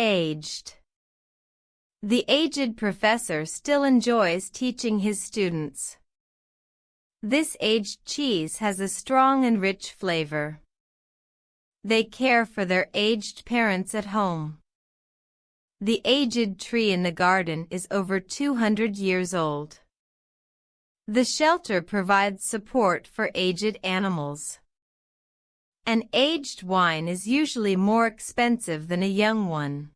Aged. The aged professor still enjoys teaching his students. This aged cheese has a strong and rich flavor. They care for their aged parents at home. The aged tree in the garden is over 200 years old. The shelter provides support for aged animals. An aged wine is usually more expensive than a young one.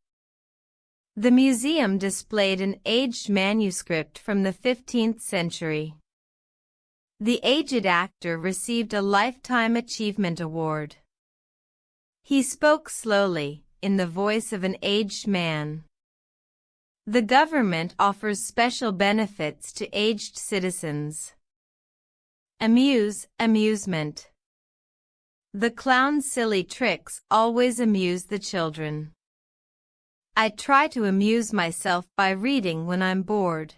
The museum displayed an aged manuscript from the 15th century. The aged actor received a Lifetime Achievement Award. He spoke slowly, in the voice of an aged man. The government offers special benefits to aged citizens. Amuse, amusement. The clown's silly tricks always amuse the children. I try to amuse myself by reading when I'm bored.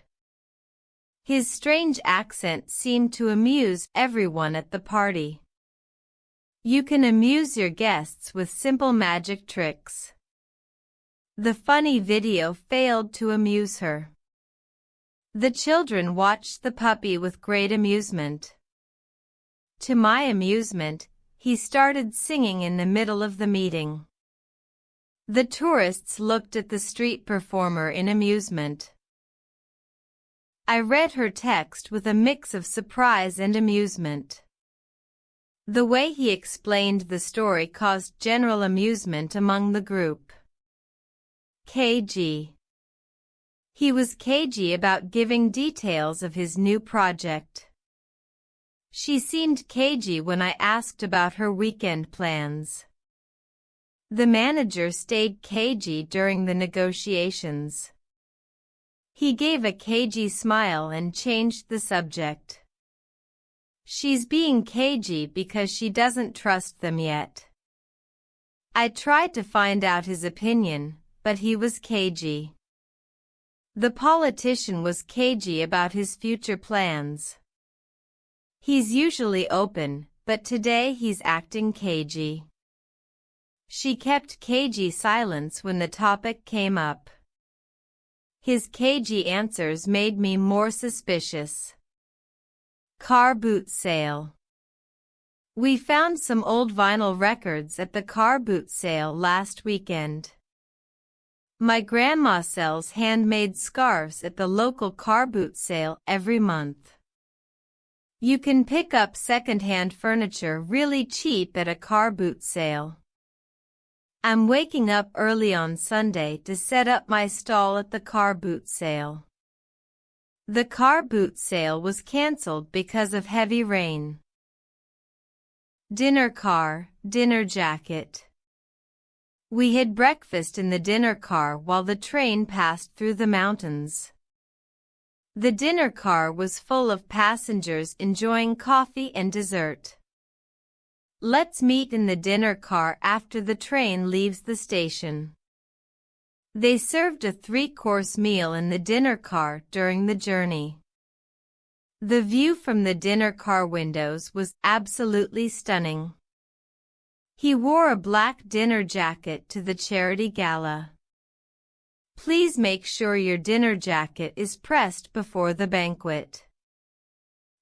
His strange accent seemed to amuse everyone at the party. You can amuse your guests with simple magic tricks. The funny video failed to amuse her. The children watched the puppy with great amusement. To my amusement, he started singing in the middle of the meeting. The tourists looked at the street performer in amusement. I read her text with a mix of surprise and amusement. The way he explained the story caused general amusement among the group. Cagey. He was cagey about giving details of his new project. She seemed cagey when I asked about her weekend plans. The manager stayed cagey during the negotiations. He gave a cagey smile and changed the subject. She's being cagey because she doesn't trust them yet. I tried to find out his opinion, but he was cagey. The politician was cagey about his future plans. He's usually open, but today he's acting cagey. She kept cagey silence when the topic came up. His cagey answers made me more suspicious. Car boot sale. We found some old vinyl records at the car boot sale last weekend. My grandma sells handmade scarves at the local car boot sale every month. You can pick up second-hand furniture really cheap at a car boot sale. I'm waking up early on Sunday to set up my stall at the car boot sale. The car boot sale was cancelled because of heavy rain. Dinner car, dinner jacket. We had breakfast in the dinner car while the train passed through the mountains. The dinner car was full of passengers enjoying coffee and dessert. Let's meet in the dinner car after the train leaves the station. They served a 3-course meal in the dinner car during the journey. The view from the dinner car windows was absolutely stunning. He wore a black dinner jacket to the charity gala. Please make sure your dinner jacket is pressed before the banquet.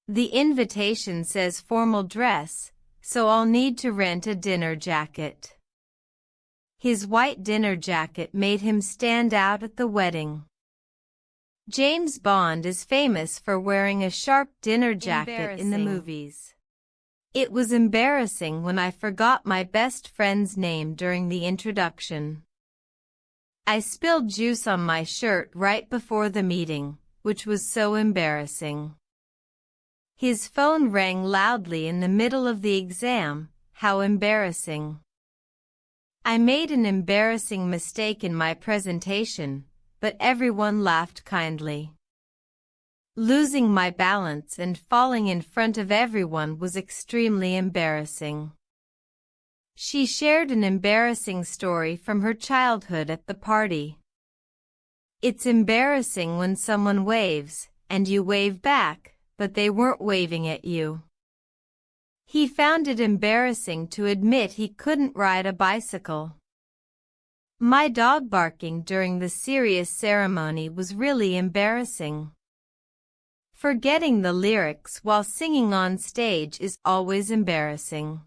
The invitation says formal dress, so I'll need to rent a dinner jacket. His white dinner jacket made him stand out at the wedding. James Bond is famous for wearing a sharp dinner jacket in the movies. It was embarrassing when I forgot my best friend's name during the introduction. I spilled juice on my shirt right before the meeting, which was so embarrassing. His phone rang loudly in the middle of the exam. How embarrassing. I made an embarrassing mistake in my presentation, but everyone laughed kindly. Losing my balance and falling in front of everyone was extremely embarrassing. She shared an embarrassing story from her childhood at the party. It's embarrassing when someone waves, and you wave back, but they weren't waving at you. He found it embarrassing to admit he couldn't ride a bicycle. My dog barking during the serious ceremony was really embarrassing. Forgetting the lyrics while singing on stage is always embarrassing.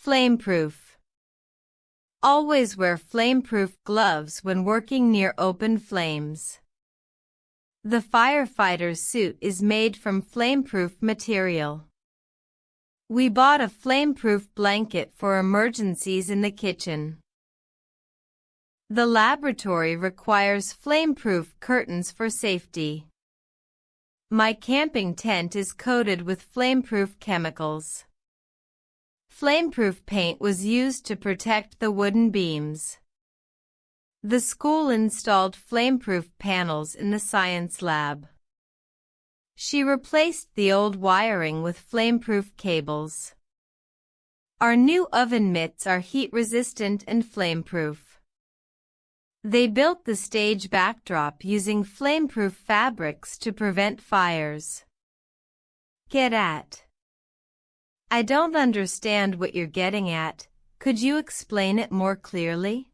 Flameproof. Always wear flameproof gloves when working near open flames. The firefighter's suit is made from flameproof material. We bought a flameproof blanket for emergencies in the kitchen. The laboratory requires flameproof curtains for safety. My camping tent is coated with flameproof chemicals. Flameproof paint was used to protect the wooden beams. The school installed flameproof panels in the science lab. She replaced the old wiring with flameproof cables. Our new oven mitts are heat-resistant and flameproof. They built the stage backdrop using flameproof fabrics to prevent fires. Get at. I don't understand what you're getting at. Could you explain it more clearly?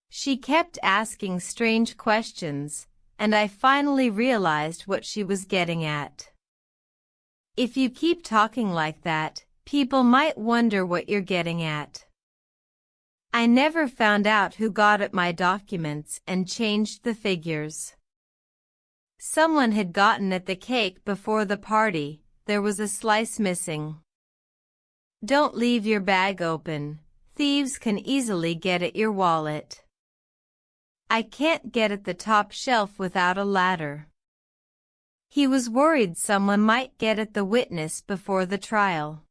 She kept asking strange questions, and I finally realized what she was getting at. If you keep talking like that, people might wonder what you're getting at. I never found out who got at my documents and changed the figures. Someone had gotten at the cake before the party. There was a slice missing. Don't leave your bag open. Thieves can easily get at your wallet. I can't get at the top shelf without a ladder. He was worried someone might get at the witness before the trial.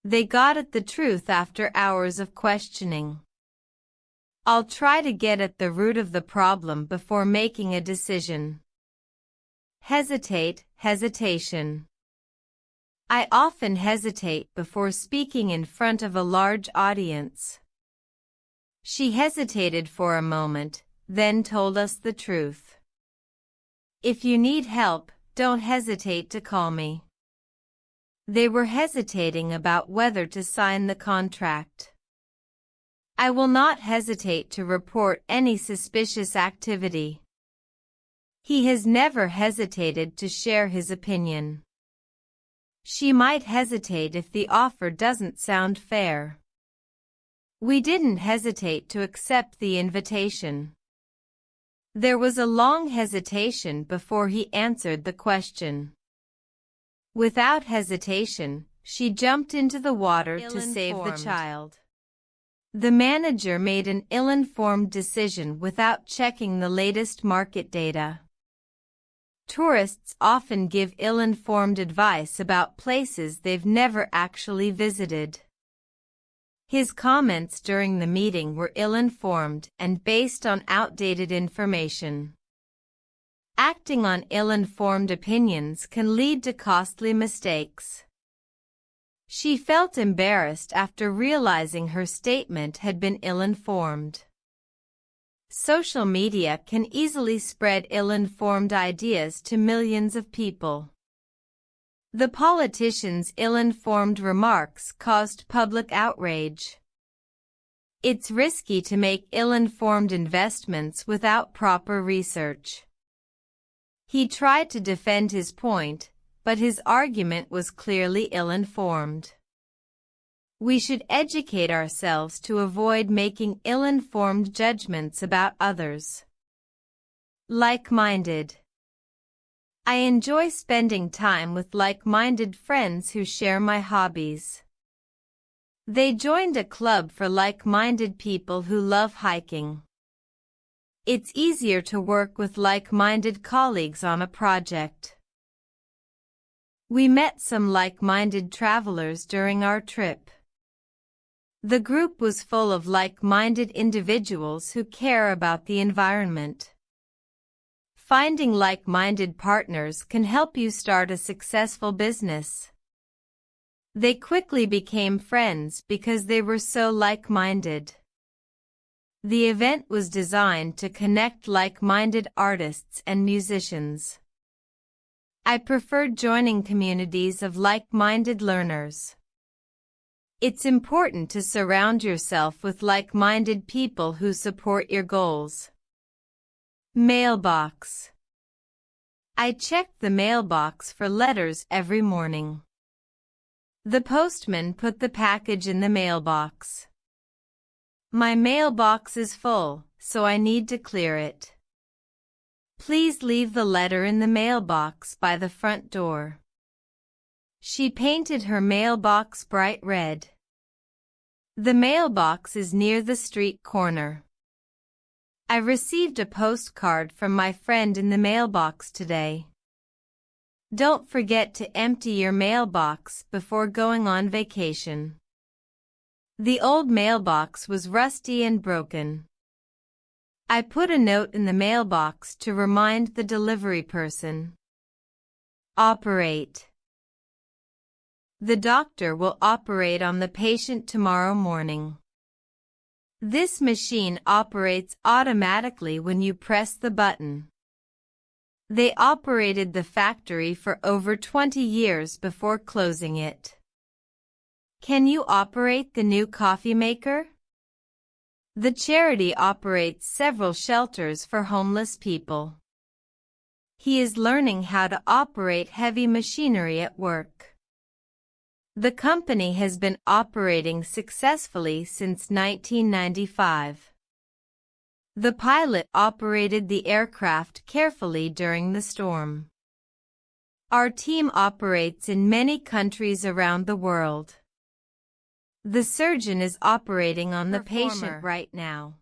They got at the truth after hours of questioning. I'll try to get at the root of the problem before making a decision. Hesitation. I often hesitate before speaking in front of a large audience. She hesitated for a moment, then told us the truth. If you need help, don't hesitate to call me. They were hesitating about whether to sign the contract. I will not hesitate to report any suspicious activity. He has never hesitated to share his opinion. She might hesitate if the offer doesn't sound fair. We didn't hesitate to accept the invitation. There was a long hesitation before he answered the question. Without hesitation, she jumped into the water to save the child. The manager made an ill-informed decision without checking the latest market data. Tourists often give ill-informed advice about places they've never actually visited. His comments during the meeting were ill-informed and based on outdated information. Acting on ill-informed opinions can lead to costly mistakes. She felt embarrassed after realizing her statement had been ill-informed. Social media can easily spread ill-informed ideas to millions of people. The politician's ill-informed remarks caused public outrage. It's risky to make ill-informed investments without proper research. He tried to defend his point, but his argument was clearly ill-informed. We should educate ourselves to avoid making ill-informed judgments about others. Like-minded. I enjoy spending time with like-minded friends who share my hobbies. They joined a club for like-minded people who love hiking. It's easier to work with like-minded colleagues on a project. We met some like-minded travelers during our trip. The group was full of like-minded individuals who care about the environment. Finding like-minded partners can help you start a successful business. They quickly became friends because they were so like-minded. The event was designed to connect like-minded artists and musicians. I preferred joining communities of like-minded learners. It's important to surround yourself with like-minded people who support your goals. Mailbox. I check the mailbox for letters every morning. The postman put the package in the mailbox. My mailbox is full, so I need to clear it. Please leave the letter in the mailbox by the front door. She painted her mailbox bright red. The mailbox is near the street corner. I received a postcard from my friend in the mailbox today. Don't forget to empty your mailbox before going on vacation. The old mailbox was rusty and broken. I put a note in the mailbox to remind the delivery person. Operate. The doctor will operate on the patient tomorrow morning. This machine operates automatically when you press the button. They operated the factory for over 20 years before closing it. Can you operate the new coffee maker? The charity operates several shelters for homeless people. He is learning how to operate heavy machinery at work. The company has been operating successfully since 1995. The pilot operated the aircraft carefully during the storm. Our team operates in many countries around the world. The surgeon is operating on the patient right now.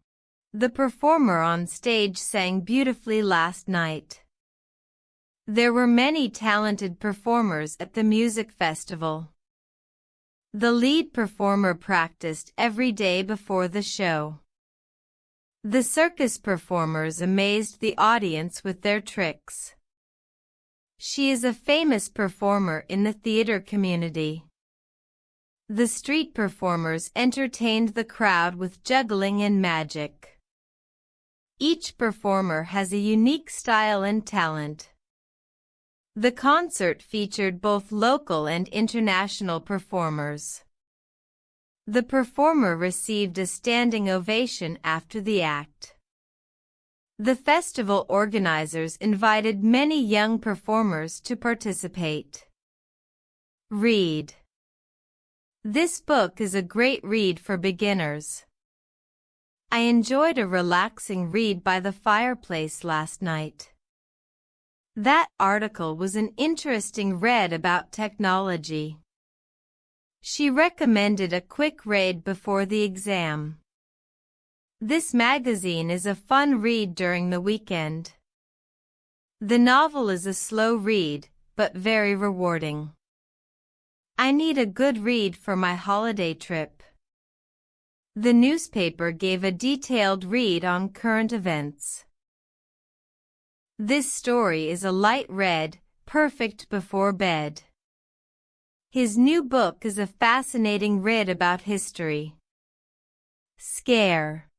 The performer on stage sang beautifully last night. There were many talented performers at the music festival. The lead performer practiced every day before the show. The circus performers amazed the audience with their tricks. She is a famous performer in the theater community. The street performers entertained the crowd with juggling and magic. Each performer has a unique style and talent. The concert featured both local and international performers. The performer received a standing ovation after the act. The festival organizers invited many young performers to participate. Read. This book is a great read for beginners. I enjoyed a relaxing read by the fireplace last night. That article was an interesting read about technology. She recommended a quick read before the exam. This magazine is a fun read during the weekend. The novel is a slow read, but very rewarding. I need a good read for my holiday trip. The newspaper gave a detailed read on current events. This story is a light read, perfect before bed. His new book is a fascinating read about history. Scare.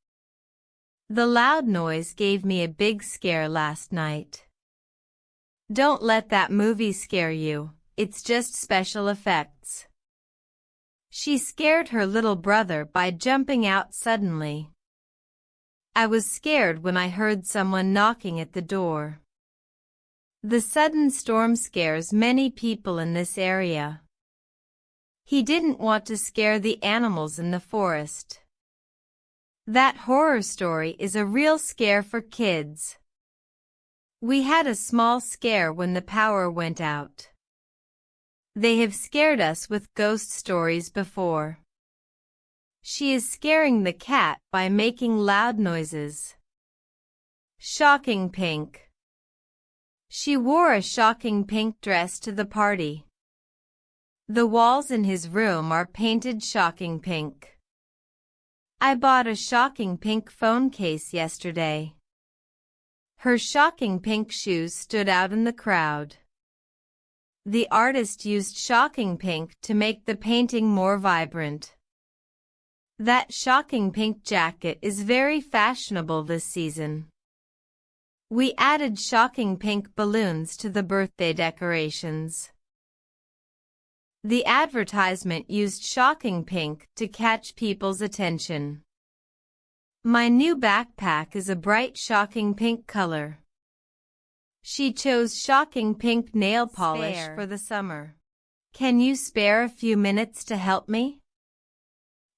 The loud noise gave me a big scare last night. Don't let that movie scare you, it's just special effects. She scared her little brother by jumping out suddenly. I was scared when I heard someone knocking at the door. The sudden storm scares many people in this area. He didn't want to scare the animals in the forest. That horror story is a real scare for kids. We had a small scare when the power went out. They have scared us with ghost stories before. She is scaring the cat by making loud noises. Shocking pink. She wore a shocking pink dress to the party. The walls in his room are painted shocking pink. I bought a shocking pink phone case yesterday. Her shocking pink shoes stood out in the crowd. The artist used shocking pink to make the painting more vibrant. That shocking pink jacket is very fashionable this season. We added shocking pink balloons to the birthday decorations. The advertisement used shocking pink to catch people's attention. My new backpack is a bright shocking pink color. She chose shocking pink nail polish for the summer. Can you spare a few minutes to help me?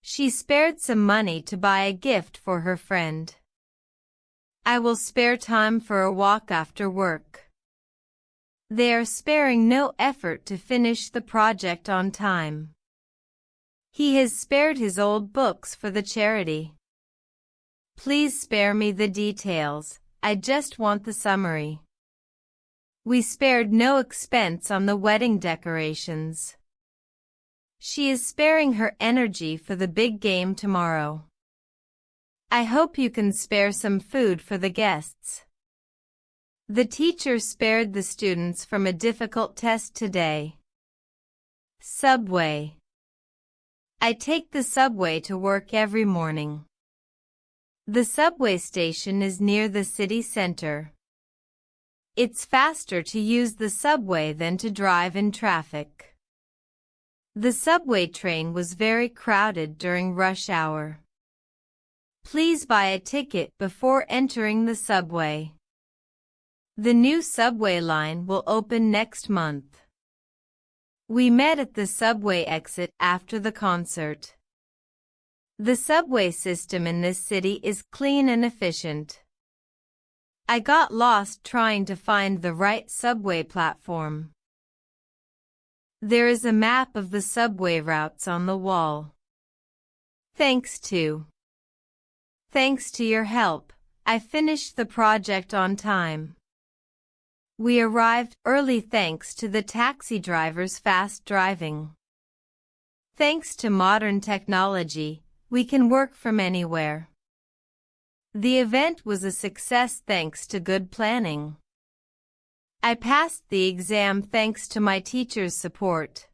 She spared some money to buy a gift for her friend. I will spare time for a walk after work. They are sparing no effort to finish the project on time. He has spared his old books for the charity. Please spare me the details, I just want the summary. We spared no expense on the wedding decorations. She is sparing her energy for the big game tomorrow. I hope you can spare some food for the guests. The teacher spared the students from a difficult test today. Subway. I take the subway to work every morning. The subway station is near the city center. It's faster to use the subway than to drive in traffic. The subway train was very crowded during rush hour. Please buy a ticket before entering the subway. The new subway line will open next month. We met at the subway exit after the concert. The subway system in this city is clean and efficient. I got lost trying to find the right subway platform. There is a map of the subway routes on the wall. Thanks to your help, I finished the project on time. We arrived early thanks to the taxi driver's fast driving. Thanks to modern technology, we can work from anywhere. The event was a success thanks to good planning. I passed the exam thanks to my teacher's support.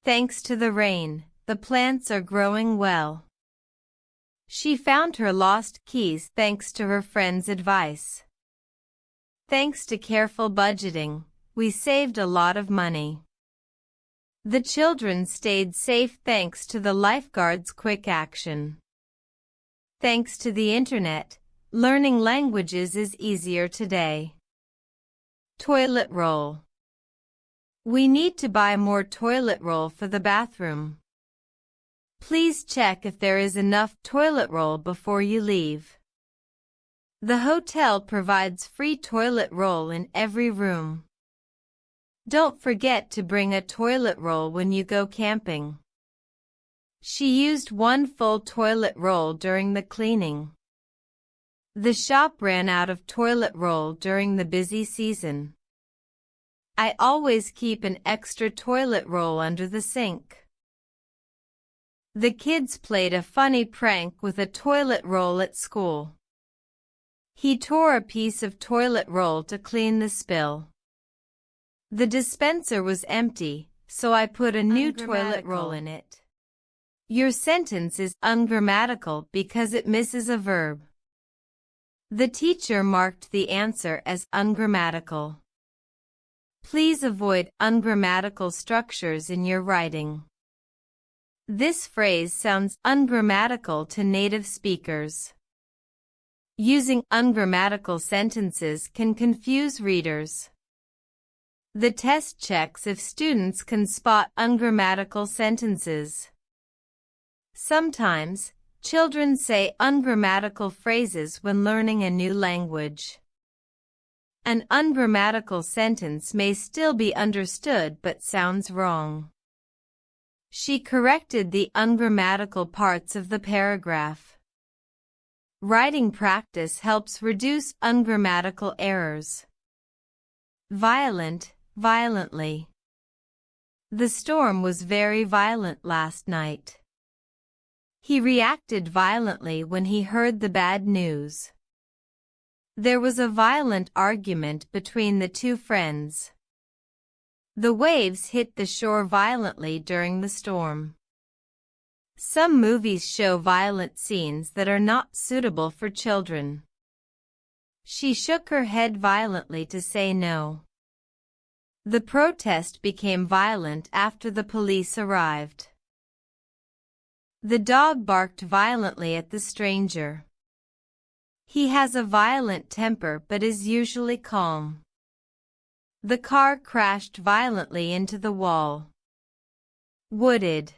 Thanks to the rain, the plants are growing well. She found her lost keys thanks to her friend's advice. Thanks to careful budgeting, we saved a lot of money. The children stayed safe thanks to the lifeguard's quick action. Thanks to the internet, learning languages is easier today. Toilet roll. We need to buy more toilet roll for the bathroom. Please check if there is enough toilet roll before you leave. The hotel provides free toilet roll in every room. Don't forget to bring a toilet roll when you go camping. She used one full toilet roll during the cleaning. The shop ran out of toilet roll during the busy season. I always keep an extra toilet roll under the sink. The kids played a funny prank with a toilet roll at school. He tore a piece of toilet roll to clean the spill. The dispenser was empty, so I put a new toilet roll in it. Your sentence is ungrammatical because it misses a verb. The teacher marked the answer as ungrammatical. Please avoid ungrammatical structures in your writing. This phrase sounds ungrammatical to native speakers. Using ungrammatical sentences can confuse readers. The test checks if students can spot ungrammatical sentences. Sometimes, children say ungrammatical phrases when learning a new language. An ungrammatical sentence may still be understood but sounds wrong. She corrected the ungrammatical parts of the paragraph. Writing practice helps reduce ungrammatical errors. Violent, violently. The storm was very violent last night. He reacted violently when he heard the bad news. There was a violent argument between the two friends. The waves hit the shore violently during the storm. Some movies show violent scenes that are not suitable for children. She shook her head violently to say no. The protest became violent after the police arrived. The dog barked violently at the stranger. He has a violent temper but is usually calm. The car crashed violently into the wall. Wooded.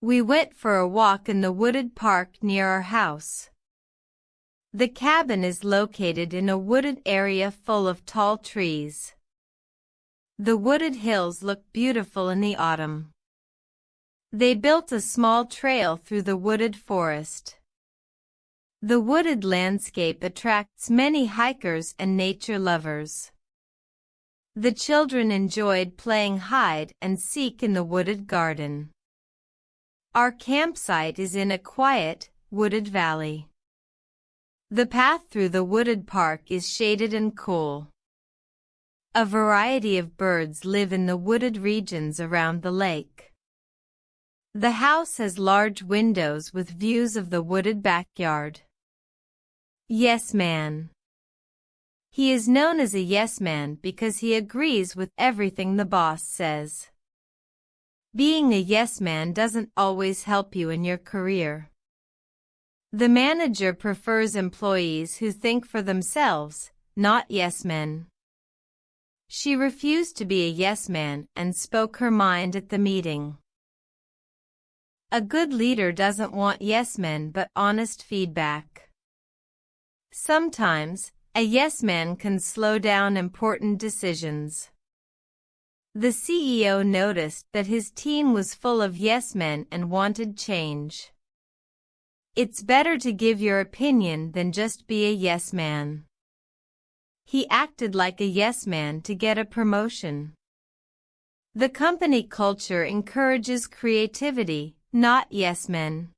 We went for a walk in the wooded park near our house. The cabin is located in a wooded area full of tall trees. The wooded hills look beautiful in the autumn. They built a small trail through the wooded forest. The wooded landscape attracts many hikers and nature lovers. The children enjoyed playing hide and seek in the wooded garden. Our campsite is in a quiet, wooded valley. The path through the wooded park is shaded and cool. A variety of birds live in the wooded regions around the lake. The house has large windows with views of the wooded backyard. Yes man. He is known as a yes man because he agrees with everything the boss says. Being a yes man doesn't always help you in your career. The manager prefers employees who think for themselves, not yes men. She refused to be a yes man and spoke her mind at the meeting. A good leader doesn't want yes men but honest feedback. Sometimes, a yes man can slow down important decisions. The CEO noticed that his team was full of yes men and wanted change. It's better to give your opinion than just be a yes man. He acted like a yes man to get a promotion. The company culture encourages creativity, not yes men.